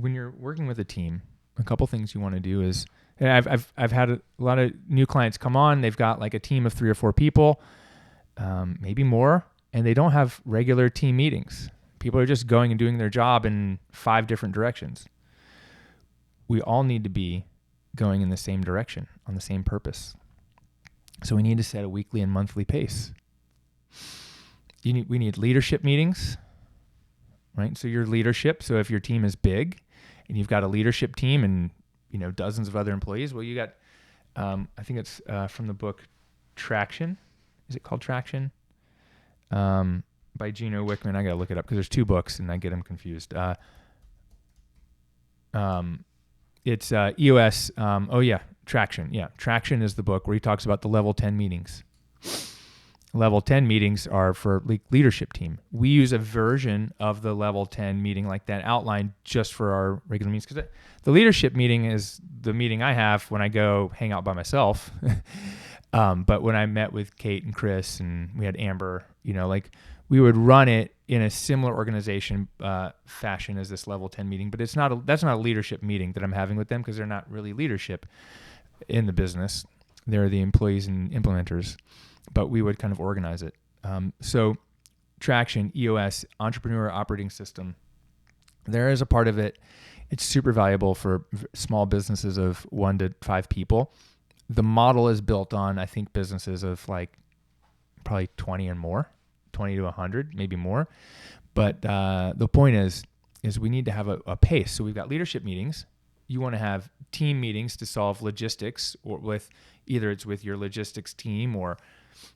when you're working with a team, a couple things you want to do is, and I've had a lot of new clients come on. They've got like a team of 3 or 4 people, maybe more, and they don't have regular team meetings. People are just going and doing their job in 5 different directions. We all need to be going in the same direction on the same purpose. So we need to set a weekly and monthly pace. We need leadership meetings, right? So your leadership. So if your team is big and you've got a leadership team and dozens of other employees, well, you got, I think it's from the book Traction. Is it called Traction? By Gino Wickman. I got to look it up because there's 2 books and I get them confused. It's EOS. Traction. Yeah. Traction is the book where he talks about the level 10 meetings. Level 10 meetings are for leadership team. We use a version of the level 10 meeting like that outline just for our regular meetings. Because the leadership meeting is the meeting I have when I go hang out by myself. But when I met with Kate and Chris and we had Amber, we would run it in a similar organization fashion as this level 10 meeting. But that's not a leadership meeting that I'm having with them because they're not really leadership in the business. They're the employees and implementers. But we would kind of organize it. So Traction, EOS, Entrepreneur Operating System, there is a part of it. It's super valuable for small businesses of 1 to 5 people. The model is built on, I think, businesses of like probably 20 and more, 20 to 100, maybe more. But the point is we need to have a pace. So we've got leadership meetings. You want to have team meetings to solve logistics, or with either it's with your logistics team or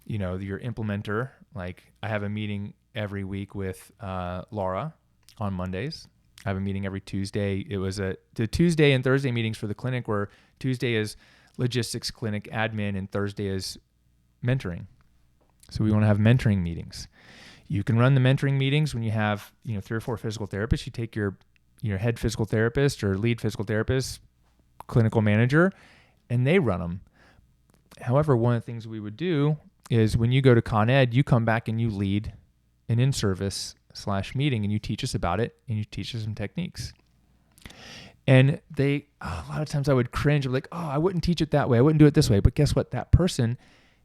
your implementer. Like I have a meeting every week with Laura on Mondays. I have a meeting every Tuesday. It was the Tuesday and Thursday meetings for the clinic, where Tuesday is logistics clinic admin and Thursday is mentoring. So we want to have mentoring meetings. You can run the mentoring meetings when you have 3 or 4 physical therapists. You take your head physical therapist or lead physical therapist, clinical manager, and they run them. However, one of the things we would do is when you go to Con Ed, you come back and you lead an in-service / meeting and you teach us about it and you teach us some techniques. And a lot of times I would cringe. I'm like, I wouldn't teach it that way. I wouldn't do it this way. But guess what? That person,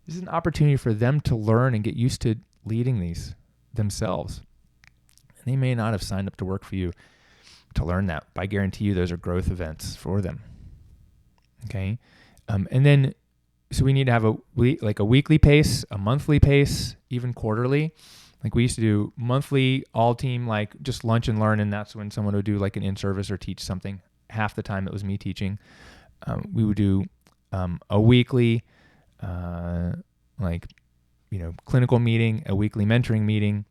this is an opportunity for them to learn and get used to leading these themselves. And they may not have signed up to work for you to learn that. But I guarantee you those are growth events for them. Okay? And then, so we need to have a weekly pace, a monthly pace, even quarterly. Like we used to do monthly all team, like just lunch and learn. And that's when someone would do like an in-service or teach something. Half the time it was me teaching. We would do a weekly, clinical meeting, a weekly mentoring meeting.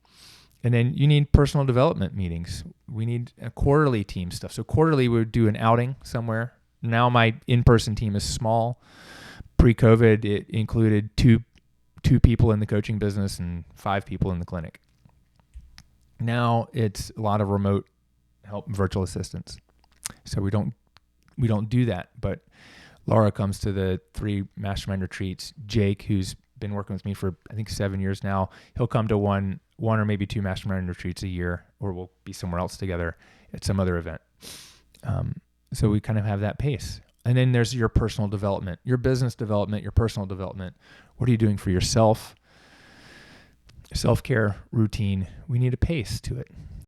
And then you need personal development meetings. We need a quarterly team stuff. So quarterly we would do an outing somewhere. Now my in-person team is small. Pre-COVID, it included two people in the coaching business and 5 people in the clinic. Now it's a lot of remote help, virtual assistants. So we don't do that. But Laura comes to the 3 mastermind retreats. Jake, who's been working with me for I think 7 years now, he'll come to one or maybe 2 mastermind retreats a year, or we'll be somewhere else together at some other event. So we kind of have that pace. And then there's your personal development, your business development, your personal development. What are you doing for yourself? Self-care routine. We need a pace to it.